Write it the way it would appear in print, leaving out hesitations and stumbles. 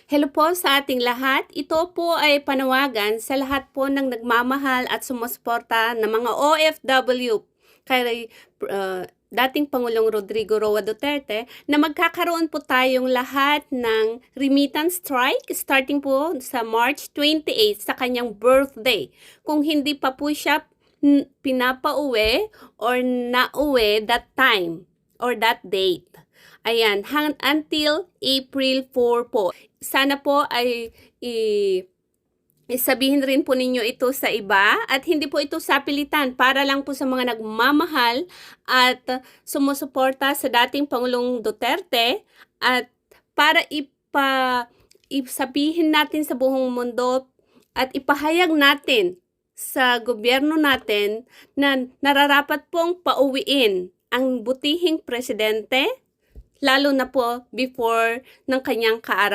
Hello po sa ating lahat. Ito po ay panawagan sa lahat po ng nagmamahal at sumusuporta ng mga OFW kay dating Pangulong Rodrigo Roa Duterte na magkakaroon po tayong lahat ng remittance strike starting po sa March 28 sa kanyang birthday. Kung hindi pa po siya pinapauwi or nauwi that time or that date. Ayan, until April 4 po. Sana po ay isabihin rin po ninyo ito sa iba at hindi po ito sapilitan para lang po sa mga nagmamahal at sumusuporta sa dating Pangulong Duterte at para isabihin natin sa buong mundo at ipahayag natin sa gobyerno natin na nararapat pong pauwiin ang butihing presidente lalo na po before ng kanyang kaarawan.